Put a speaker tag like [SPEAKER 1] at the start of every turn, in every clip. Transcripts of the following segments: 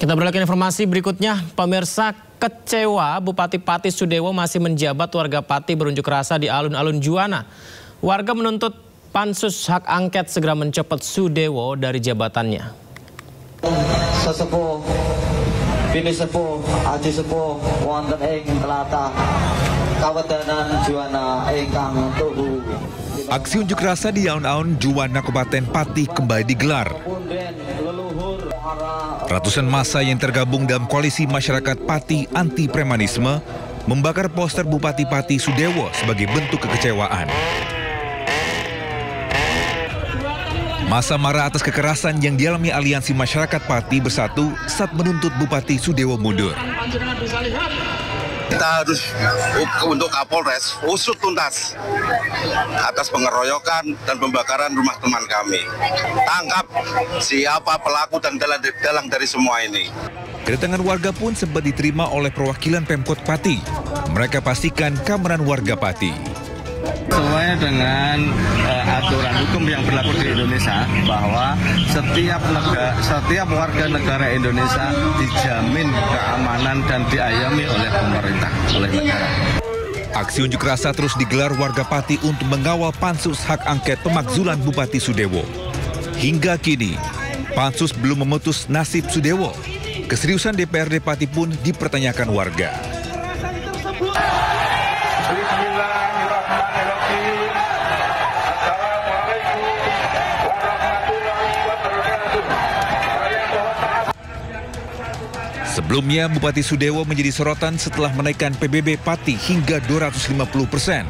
[SPEAKER 1] Kita beralih ke informasi berikutnya. Pemirsa, kecewa Bupati Pati Sudewo masih menjabat, warga Pati berunjuk rasa di alun-alun Juwana. Warga menuntut Pansus Hak Angket segera mencopot Sudewo dari jabatannya.
[SPEAKER 2] Sesepuh, bini sepuh, aji sepuh, wonten ing tlatah Kawedanan Juwana ingkang tuhu.
[SPEAKER 3] Aksi unjuk rasa di alun-alun Juwana Kabupaten Pati kembali digelar. Ratusan massa yang tergabung dalam koalisi masyarakat Pati anti premanisme membakar poster Bupati Pati Sudewo sebagai bentuk kekecewaan. Massa marah atas kekerasan yang dialami aliansi masyarakat Pati Bersatu saat menuntut Bupati Sudewo mundur.
[SPEAKER 4] Kita harus untuk Kapolres usut tuntas atas pengeroyokan dan pembakaran rumah teman kami. Tangkap siapa pelaku dan dalang dari semua ini.
[SPEAKER 3] Kedatangan warga pun sempat diterima oleh perwakilan Pemkot Pati. Mereka pastikan keamanan warga Pati.
[SPEAKER 5] Sesuai dengan aturan hukum yang berlaku di Indonesia, bahwa setiap warga negara Indonesia dijamin keamanan dan diayomi oleh pemerintah, oleh negara.
[SPEAKER 3] Aksi unjuk rasa terus digelar warga Pati untuk mengawal Pansus Hak Angket pemakzulan Bupati Sudewo. Hingga kini, Pansus belum memutus nasib Sudewo. Keseriusan DPRD Pati pun dipertanyakan warga. Sebelumnya, Bupati Sudewo menjadi sorotan setelah menaikkan PBB Pati hingga 250%.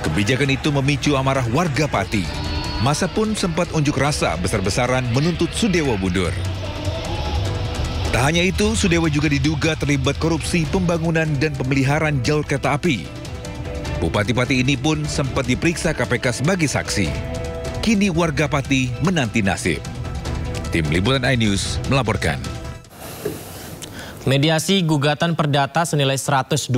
[SPEAKER 3] Kebijakan itu memicu amarah warga Pati. Massa pun sempat unjuk rasa besar-besaran menuntut Sudewo mundur. Tak hanya itu, Sudewo juga diduga terlibat korupsi pembangunan dan pemeliharaan jalur kereta api. Bupati Pati ini pun sempat diperiksa KPK sebagai saksi. Kini warga Pati menanti nasib. Tim Liputan iNews melaporkan.
[SPEAKER 1] Mediasi gugatan perdata senilai 125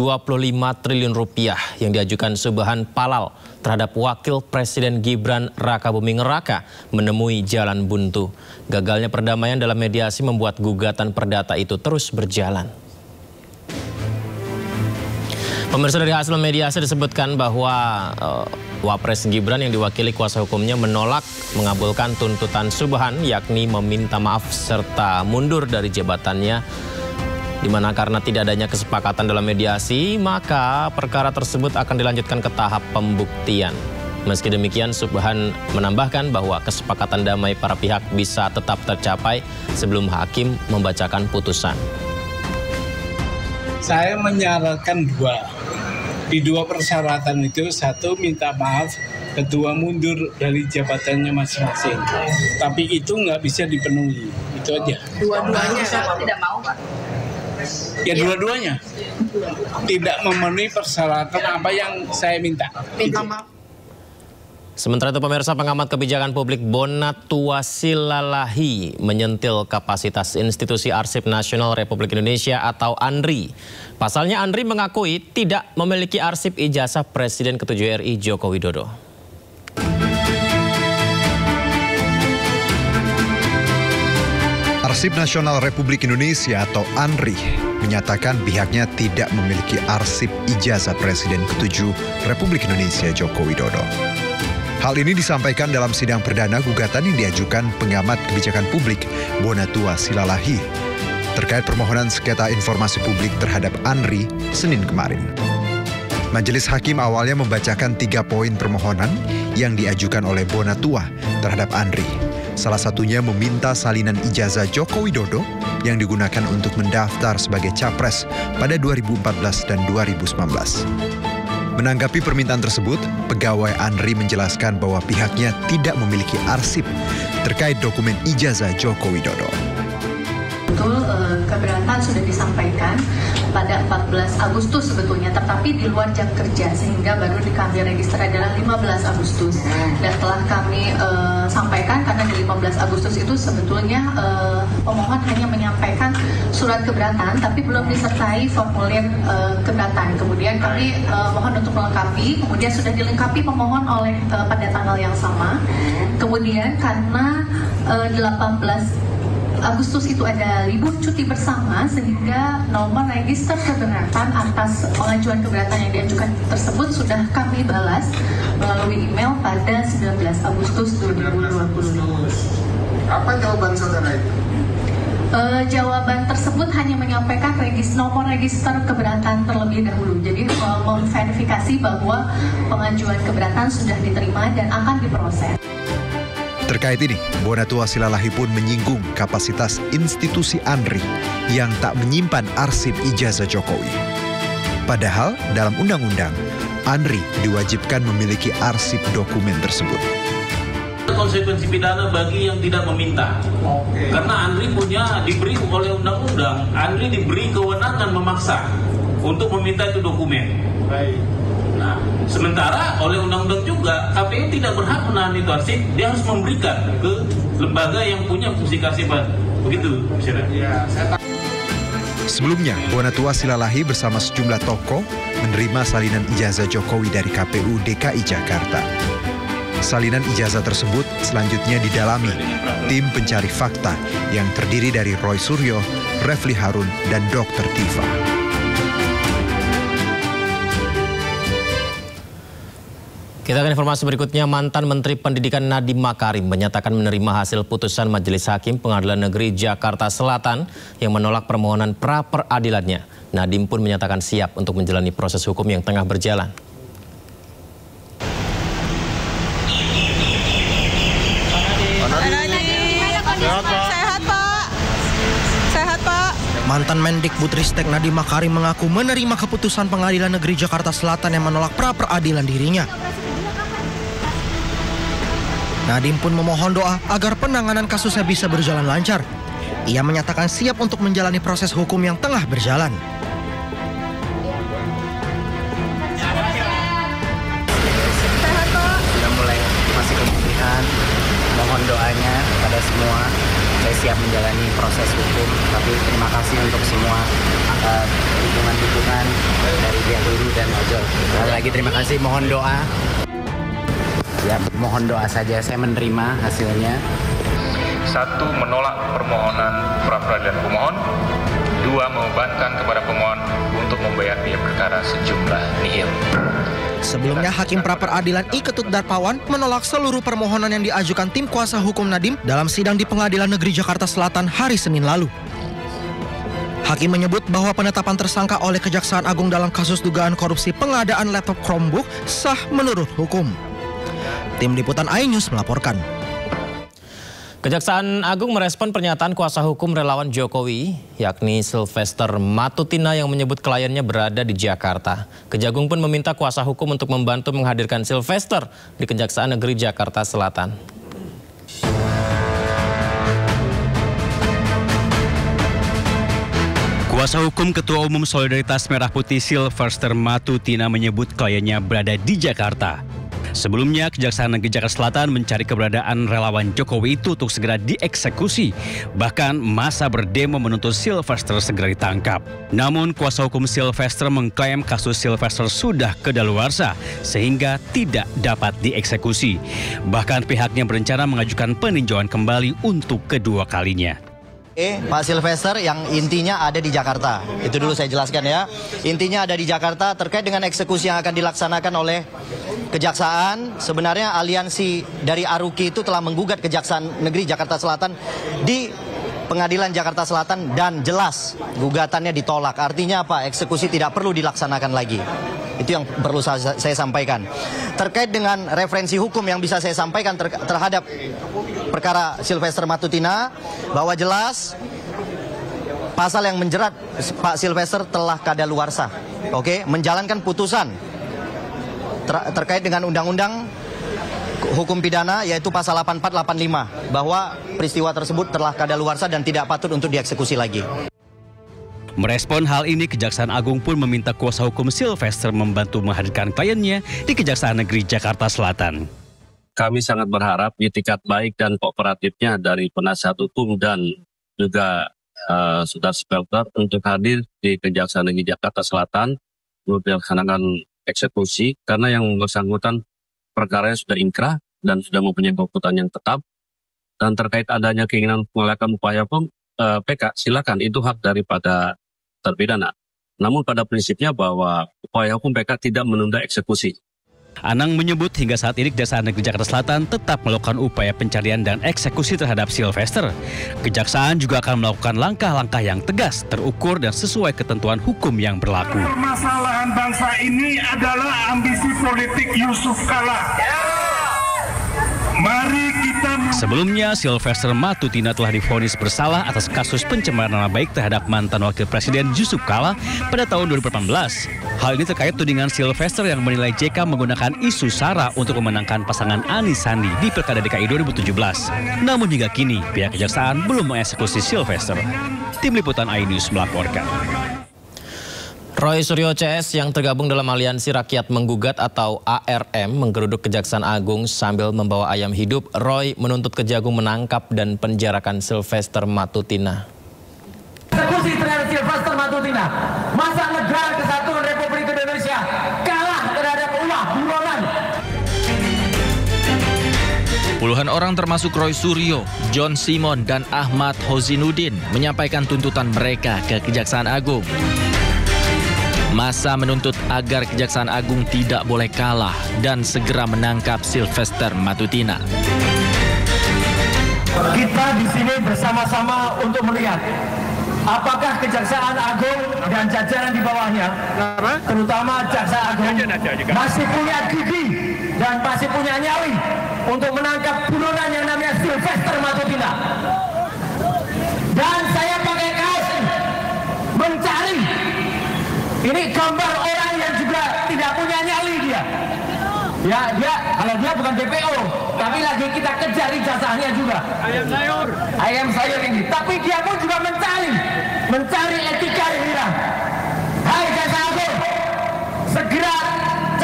[SPEAKER 1] triliun rupiah yang diajukan Subhan Palal terhadap Wakil Presiden Gibran Rakabuming Raka menemui jalan buntu. Gagalnya perdamaian dalam mediasi membuat gugatan perdata itu terus berjalan. Pemirsa, dari hasil mediasi disebutkan bahwa Wapres Gibran yang diwakili kuasa hukumnya menolak mengabulkan tuntutan Subhan, yakni meminta maaf serta mundur dari jabatannya. Di mana karena tidak adanya kesepakatan dalam mediasi, maka perkara tersebut akan dilanjutkan ke tahap pembuktian. Meski demikian, Subhan menambahkan bahwa kesepakatan damai para pihak bisa tetap tercapai sebelum hakim membacakan putusan.
[SPEAKER 6] Saya menyarankan di dua persyaratan itu, satu minta maaf, kedua mundur dari jabatannya masing-masing. Tapi itu nggak bisa dipenuhi, itu aja.
[SPEAKER 7] Dua-duanya tidak mau, Pak?
[SPEAKER 6] Ya dua-duanya tidak memenuhi persyaratan apa yang saya minta.
[SPEAKER 1] Sementara itu, pemirsa, pengamat kebijakan publik Bonatua Silalahi menyentil kapasitas Institusi Arsip Nasional Republik Indonesia atau ANRI. Pasalnya, ANRI mengakui tidak memiliki arsip ijazah Presiden ke-7 RI Joko Widodo.
[SPEAKER 8] Arsip Nasional Republik Indonesia atau ANRI menyatakan pihaknya tidak memiliki arsip ijazah Presiden ke-7 Republik Indonesia Joko Widodo. Hal ini disampaikan dalam sidang perdana gugatan yang diajukan pengamat kebijakan publik Bonatua Silalahi terkait permohonan sengketa informasi publik terhadap ANRI Senin kemarin. Majelis Hakim awalnya membacakan 3 poin permohonan yang diajukan oleh Bonatua terhadap ANRI. Salah satunya meminta salinan ijazah Joko Widodo yang digunakan untuk mendaftar sebagai capres pada 2014 dan 2019. Menanggapi permintaan tersebut, pegawai ANRI menjelaskan bahwa pihaknya tidak memiliki arsip terkait dokumen ijazah Joko Widodo.
[SPEAKER 7] Betul, keberatan sudah disampaikan pada 14 Agustus sebetulnya, tetapi di luar jam kerja sehingga baru kami register adalah 15 Agustus. Dan telah kami sampaikan karena di 15 Agustus itu sebetulnya pemohon hanya menyampaikan surat keberatan tapi belum disertai formulir keberatan. Kemudian kami mohon untuk melengkapi, kemudian sudah dilengkapi pemohon oleh pada tanggal yang sama. Kemudian karena 18 Agustus itu ada libur cuti bersama, sehingga nomor register keberatan atas pengajuan keberatan yang diajukan tersebut sudah kami balas melalui email pada 19 Agustus 2020.
[SPEAKER 9] Apa jawaban saudara itu?
[SPEAKER 7] Jawaban tersebut hanya menyampaikan nomor register keberatan terlebih dahulu. Jadi memverifikasi bahwa pengajuan keberatan sudah diterima dan akan diproses.
[SPEAKER 8] Terkait ini, Bonatua Silalahi pun menyinggung kapasitas institusi ANRI yang tak menyimpan arsip ijazah Jokowi. Padahal dalam undang-undang, ANRI diwajibkan memiliki arsip dokumen tersebut.
[SPEAKER 10] Konsekuensi pidana bagi yang tidak meminta. Karena ANRI diberi oleh undang-undang, ANRI diberi kewenangan memaksa untuk meminta itu dokumen. Nah, sementara oleh undang-undang juga KPU tidak berhak menahan itu arsip, dia harus memberikan ke lembaga yang punya fungsi kearsipan. Begitu,
[SPEAKER 8] Sebelumnya, Bonatua Silalahi bersama sejumlah tokoh menerima salinan ijazah Jokowi dari KPU DKI Jakarta. Salinan ijazah tersebut selanjutnya didalami tim pencari fakta yang terdiri dari Roy Suryo, Refli Harun, dan Dr. Tifa.
[SPEAKER 1] Kita akan informasi berikutnya. Mantan Menteri Pendidikan Nadiem Makarim menyatakan menerima hasil putusan Majelis Hakim Pengadilan Negeri Jakarta Selatan yang menolak permohonan pra-peradilannya. Nadiem pun menyatakan siap untuk menjalani proses hukum yang tengah berjalan.
[SPEAKER 11] Sehat, Pak. Sehat, Pak. Mantan Mendikbudristek Nadiem Makarim mengaku menerima keputusan Pengadilan Negeri Jakarta Selatan yang menolak pra-peradilan dirinya. Nadiem pun memohon doa agar penanganan kasusnya bisa berjalan lancar. Ia menyatakan siap untuk menjalani proses hukum yang tengah berjalan.
[SPEAKER 12] Sehat, Pak. Sudah mulai masih pemulihan. Mohon doanya kepada semua. Saya siap menjalani proses hukum. Tapi terima kasih untuk semua dukungan-dukungan dari pihak guru dan ojol. Sekali lagi terima kasih. Mohon doa. Ya, mohon doa saja. Saya menerima hasilnya.
[SPEAKER 13] 1. Menolak permohonan pra-peradilan pemohon. 2. Membebankan kepada pemohon untuk membayar biaya perkara sejumlah nihil.
[SPEAKER 11] Sebelumnya, Hakim Pra-Peradilan I Ketut Darpawan menolak seluruh permohonan yang diajukan tim kuasa hukum Nadiem dalam sidang di Pengadilan Negeri Jakarta Selatan hari Senin lalu. Hakim menyebut bahwa penetapan tersangka oleh Kejaksaan Agung dalam kasus dugaan korupsi pengadaan laptop Chromebook sah menurut hukum. Tim Liputan iNews melaporkan.
[SPEAKER 1] Kejaksaan Agung merespon pernyataan kuasa hukum relawan Jokowi, yakni Sylvester Matutina yang menyebut kliennya berada di Jakarta. Kejagung pun meminta kuasa hukum untuk membantu menghadirkan Sylvester di Kejaksaan Negeri Jakarta Selatan.
[SPEAKER 14] Kuasa hukum Ketua Umum Solidaritas Merah Putih Sylvester Matutina menyebut kliennya berada di Jakarta. Sebelumnya, Kejaksaan Negeri Jakarta Selatan mencari keberadaan relawan Jokowi itu untuk segera dieksekusi. Bahkan masa berdemo menuntut Sylvester segera ditangkap. Namun, kuasa hukum Sylvester mengklaim kasus Sylvester sudah kedaluarsa sehingga tidak dapat dieksekusi. Bahkan pihaknya berencana mengajukan peninjauan kembali untuk kedua kalinya.
[SPEAKER 15] Pak Sylvester yang intinya ada di Jakarta. Itu dulu saya jelaskan ya. Intinya ada di Jakarta terkait dengan eksekusi yang akan dilaksanakan oleh Kejaksaan. Sebenarnya aliansi dari Aruki itu telah menggugat Kejaksaan Negeri Jakarta Selatan di Pengadilan Jakarta Selatan dan jelas gugatannya ditolak. Artinya apa? Eksekusi tidak perlu dilaksanakan lagi. Itu yang perlu saya sampaikan. Terkait dengan referensi hukum yang bisa saya sampaikan terhadap perkara Sylvester Matutina, bahwa jelas pasal yang menjerat Pak Sylvester telah kadaluarsa. Menjalankan putusan terkait dengan undang-undang hukum pidana yaitu pasal 8485 bahwa peristiwa tersebut telah kadaluarsa dan tidak patut untuk dieksekusi lagi.
[SPEAKER 14] Merespon hal ini, Kejaksaan Agung pun meminta kuasa hukum Sylvester membantu menghadirkan kliennya di Kejaksaan Negeri Jakarta Selatan.
[SPEAKER 16] Kami sangat berharap itikat baik dan kooperatifnya dari penasihat hukum dan juga saudara Sylvester untuk hadir di Kejaksaan Negeri Jakarta Selatan untuk melaksanakan eksekusi karena yang bersangkutan perkaranya sudah inkrah dan sudah mempunyai keputusan yang tetap Dan terkait adanya keinginan melakukan upaya PK, silakan, itu hak daripada terpidana. Namun pada prinsipnya bahwa upaya hukum PK tidak menunda eksekusi.
[SPEAKER 14] Anang menyebut hingga saat ini Kejaksaan Negeri Jakarta Selatan tetap melakukan upaya pencarian dan eksekusi terhadap Sylvester. Kejaksaan juga akan melakukan langkah-langkah yang tegas, terukur dan sesuai ketentuan hukum yang berlaku.
[SPEAKER 17] Permasalahan bangsa ini adalah ambisi politik Yusuf Kala. Mari kita...
[SPEAKER 14] Sebelumnya, Sylvester Matutina telah divonis bersalah atas kasus pencemaran nama baik terhadap mantan Wakil Presiden Yusuf Kala pada tahun 2018. Hal ini terkait tudingan Sylvester yang menilai JK menggunakan isu SARA untuk memenangkan pasangan Anies Sandi di Pilkada DKI 2017. Namun hingga kini, pihak kejaksaan belum mengeksekusi Sylvester. Tim Liputan iNews melaporkan.
[SPEAKER 1] Roy Suryo CS yang tergabung dalam Aliansi Rakyat Menggugat atau ARM menggeruduk Kejaksaan Agung sambil membawa ayam hidup. Roy menuntut Kejagung menangkap dan penjarakan Sylvester Matutina.
[SPEAKER 18] Eksekusi terhadap Sylvester Matutina, masa negara kesatuan Republik Indonesia kalah terhadap ulah buronan.
[SPEAKER 19] Puluhan orang termasuk Roy Suryo, John Simon, dan Ahmad Hozinuddin menyampaikan tuntutan mereka ke Kejaksaan Agung. Masa menuntut agar Kejaksaan Agung tidak boleh kalah dan segera menangkap Sylvester Matutina.
[SPEAKER 18] Kita di sini bersama-sama untuk melihat apakah Kejaksaan Agung dan jajaran di bawahnya, terutama Jaksa Agung, masih punya gigi dan masih punya nyali untuk menangkap buronan yang namanya Sylvester Matutina. Dan saya pakai kaos mencari. Ini gambar orang yang juga tidak punya nyali dia. Ya, kalau dia bukan DPO, tapi lagi kita kejar ijazahnya juga. Ayam sayur ini. Tapi dia pun juga mencari etika yang hilang. Hai Jaksa Agung, segera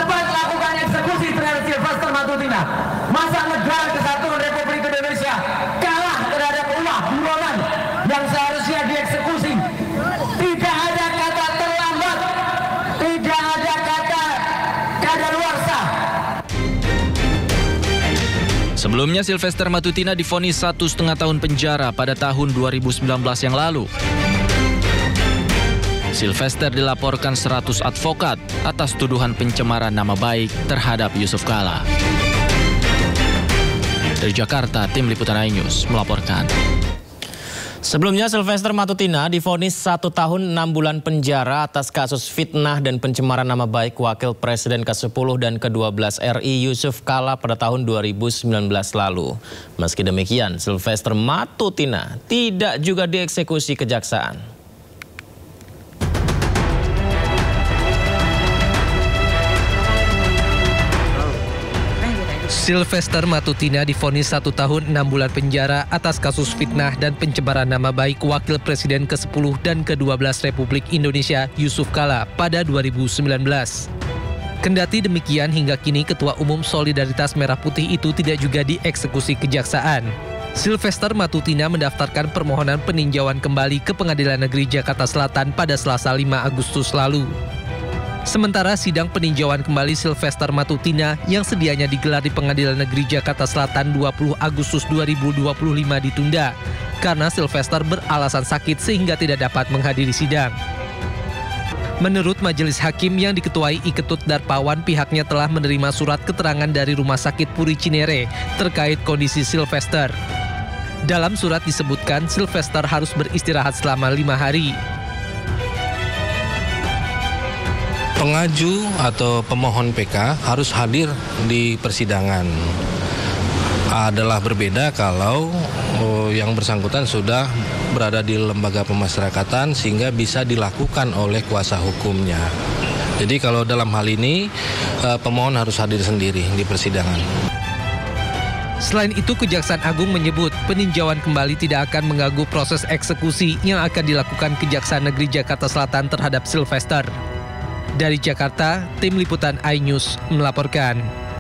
[SPEAKER 18] cepat lakukan eksekusi terhadap Sylvester Matutina. Masa negara kesatuan Republik Indonesia kalah terhadap ulah buronan yang seharusnya dieksekusi. Tidak ada kata terlambat, tidak ada kata kadaluarsa.
[SPEAKER 19] Sebelumnya Sylvester Matutina divonis 1,5 tahun penjara pada tahun 2019 yang lalu. Sylvester dilaporkan 100 advokat atas tuduhan pencemaran nama baik terhadap Yusuf Kala. Dari Jakarta, Tim Liputan iNews melaporkan.
[SPEAKER 1] Sebelumnya Sylvester Matutina divonis 1 tahun 6 bulan penjara atas kasus fitnah dan pencemaran nama baik Wakil Presiden ke-10 dan ke-12 RI Yusuf Kala pada tahun 2019 lalu. Meski demikian, Sylvester Matutina tidak juga dieksekusi kejaksaan.
[SPEAKER 20] Sylvester Matutina divonis 1 tahun 6 bulan penjara atas kasus fitnah dan pencemaran nama baik Wakil Presiden ke-10 dan ke-12 Republik Indonesia Yusuf Kala pada 2019. Kendati demikian, hingga kini Ketua Umum Solidaritas Merah Putih itu tidak juga dieksekusi kejaksaan. Sylvester Matutina mendaftarkan permohonan peninjauan kembali ke Pengadilan Negeri Jakarta Selatan pada Selasa 5 Agustus lalu. Sementara sidang peninjauan kembali Sylvester Matutina yang sedianya digelar di Pengadilan Negeri Jakarta Selatan 20 Agustus 2025 ditunda karena Sylvester beralasan sakit sehingga tidak dapat menghadiri sidang. Menurut Majelis Hakim yang diketuai I Ketut Darpawan, pihaknya telah menerima surat keterangan dari Rumah Sakit Puri Cinere terkait kondisi Sylvester. Dalam surat disebutkan Sylvester harus beristirahat selama 5 hari.
[SPEAKER 21] Pengaju atau pemohon PK harus hadir di persidangan. Adalah berbeda kalau yang bersangkutan sudah berada di lembaga pemasyarakatan sehingga bisa dilakukan oleh kuasa hukumnya. Jadi kalau dalam hal ini pemohon harus hadir sendiri di persidangan.
[SPEAKER 20] Selain itu, Kejaksaan Agung menyebut peninjauan kembali tidak akan mengganggu proses eksekusi yang akan dilakukan Kejaksaan Negeri Jakarta Selatan terhadap Sylvester. Dari Jakarta, Tim Liputan iNews melaporkan.